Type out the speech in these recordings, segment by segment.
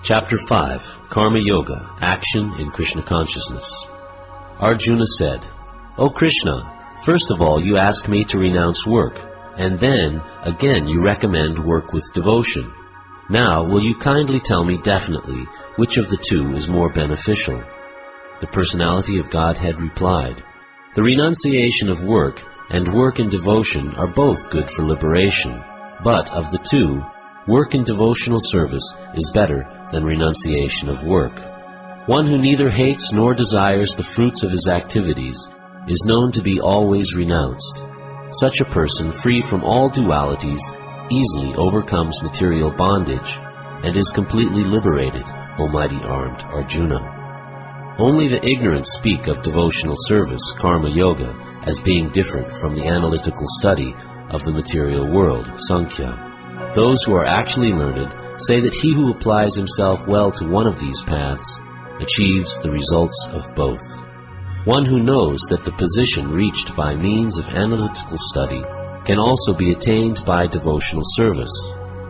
Chapter 5, Karma Yoga, Action in Krishna Consciousness. Arjuna said, "O Krishna, first of all you ask me to renounce work, and then again you recommend work with devotion. Now will you kindly tell me definitely which of the two is more beneficial?" The personality of Godhead replied, "The renunciation of work and work in devotion are both good for liberation, but of the two, work in devotional service is better than renunciation of work. One who neither hates nor desires the fruits of his activities is known to be always renounced. Such a person, free from all dualities, easily overcomes material bondage and is completely liberated, O mighty armed Arjuna. Only the ignorant speak of devotional service, karma yoga, as being different from the analytical study of the material world, Sankhya. Those who are actually learned say that he who applies himself well to one of these paths achieves the results of both. One who knows that the position reached by means of analytical study can also be attained by devotional service,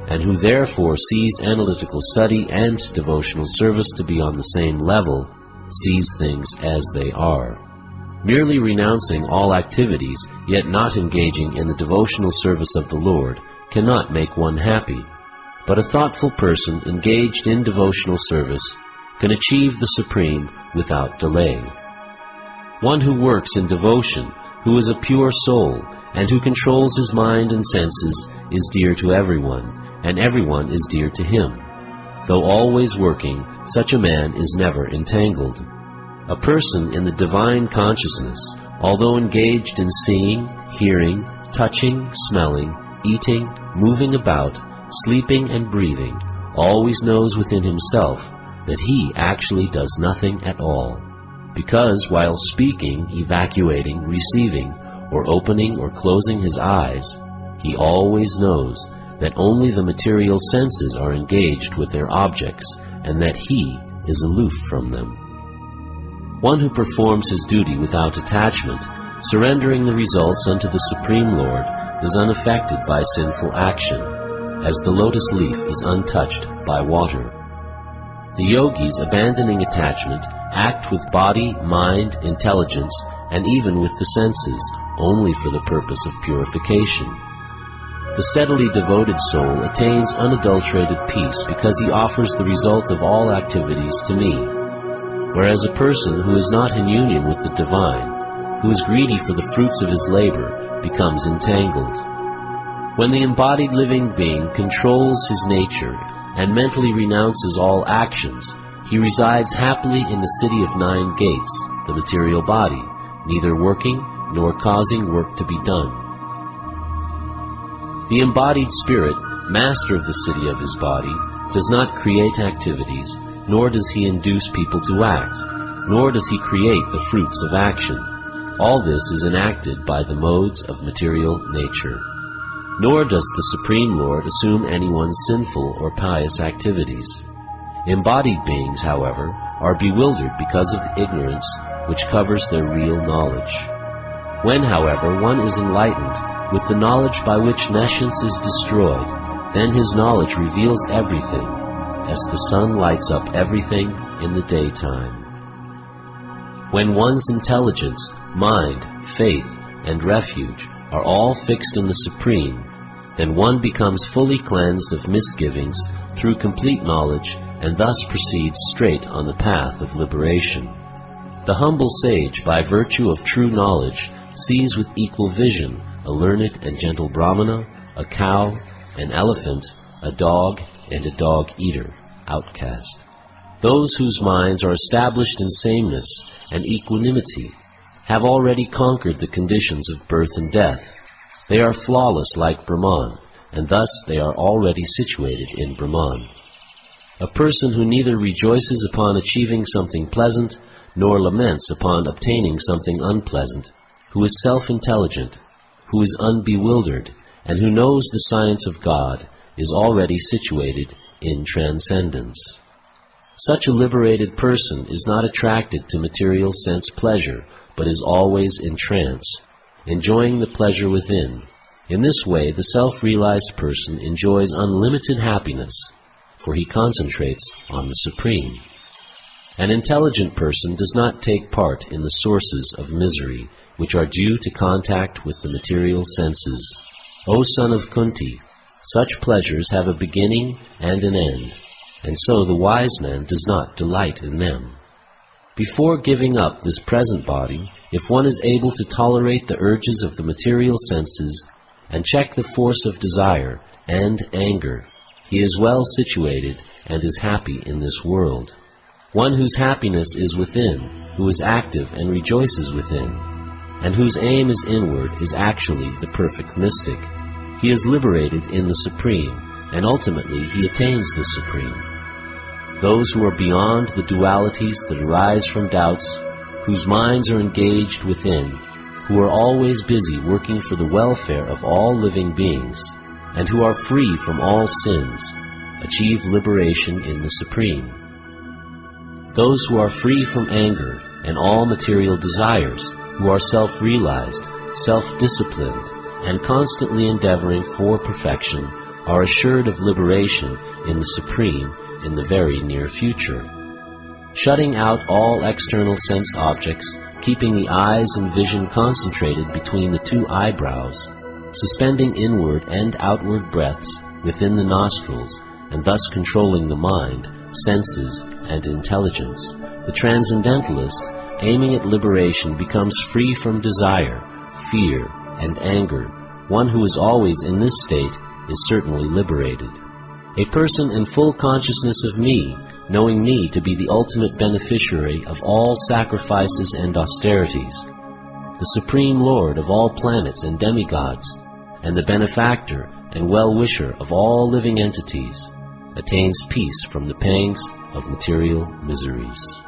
and who therefore sees analytical study and devotional service to be on the same level, sees things as they are. Merely renouncing all activities, yet not engaging in the devotional service of the Lord, cannot make one happy. But a thoughtful person engaged in devotional service can achieve the supreme without delay. One who works in devotion, who is a pure soul, and who controls his mind and senses, is dear to everyone, and everyone is dear to him. Though always working, such a man is never entangled. A person in the divine consciousness, although engaged in seeing, hearing, touching, smelling, eating, moving about, sleeping and breathing, always knows within himself that he actually does nothing at all, because while speaking, evacuating, receiving, or opening or closing his eyes, he always knows that only the material senses are engaged with their objects, and that he is aloof from them. One who performs his duty without attachment, surrendering the results unto the Supreme Lord, is unaffected by sinful action, as the lotus leaf is untouched by water. The yogis, abandoning attachment, act with body, mind, intelligence, and even with the senses, only for the purpose of purification. The steadily devoted soul attains unadulterated peace because he offers the result of all activities to me, whereas a person who is not in union with the divine, who is greedy for the fruits of his labor, becomes entangled. When the embodied living being controls his nature and mentally renounces all actions, he resides happily in the city of 9 gates, the material body, neither working nor causing work to be done. The embodied spirit, master of the city of his body, does not create activities, nor does he induce people to act, nor does he create the fruits of action. All this is enacted by the modes of material nature. Nor does the Supreme Lord assume anyone's sinful or pious activities. Embodied beings, however, are bewildered because of the ignorance which covers their real knowledge. When, however, one is enlightened with the knowledge by which nescience is destroyed, then his knowledge reveals everything, as the sun lights up everything in the daytime. When one's intelligence, mind, faith, and refuge are all fixed in the Supreme, then one becomes fully cleansed of misgivings through complete knowledge and thus proceeds straight on the path of liberation. The humble sage, by virtue of true knowledge, sees with equal vision a learned and gentle Brahmana, a cow, an elephant, a dog, and a dog-eater, outcast. Those whose minds are established in sameness and equanimity have already conquered the conditions of birth and death. They are flawless like Brahman, and thus they are already situated in Brahman. A person who neither rejoices upon achieving something pleasant, nor laments upon obtaining something unpleasant, who is self-intelligent, who is unbewildered, and who knows the science of God, is already situated in transcendence. Such a liberated person is not attracted to material sense pleasure, but is always in trance, enjoying the pleasure within. In this way, the self-realized person enjoys unlimited happiness, for he concentrates on the Supreme. An intelligent person does not take part in the sources of misery, which are due to contact with the material senses. O son of Kunti, such pleasures have a beginning and an end, and so the wise man does not delight in them. Before giving up this present body, if one is able to tolerate the urges of the material senses and check the force of desire and anger, he is well situated and is happy in this world. One whose happiness is within, who is active and rejoices within, and whose aim is inward, is actually the perfect mystic. He is liberated in the Supreme, and ultimately he attains the Supreme. Those who are beyond the dualities that arise from doubts, whose minds are engaged within, who are always busy working for the welfare of all living beings, and who are free from all sins, achieve liberation in the Supreme. Those who are free from anger and all material desires, who are self-realized, self-disciplined, and constantly endeavoring for perfection, are assured of liberation in the Supreme in the very near future. Shutting out all external sense objects, keeping the eyes and vision concentrated between the two eyebrows, suspending inward and outward breaths within the nostrils, and thus controlling the mind, senses, and intelligence, the transcendentalist, aiming at liberation, becomes free from desire, fear, and anger. One who is always in this state is certainly liberated. A person in full consciousness of me, knowing me to be the ultimate beneficiary of all sacrifices and austerities, the Supreme Lord of all planets and demigods, and the benefactor and well-wisher of all living entities, attains peace from the pangs of material miseries.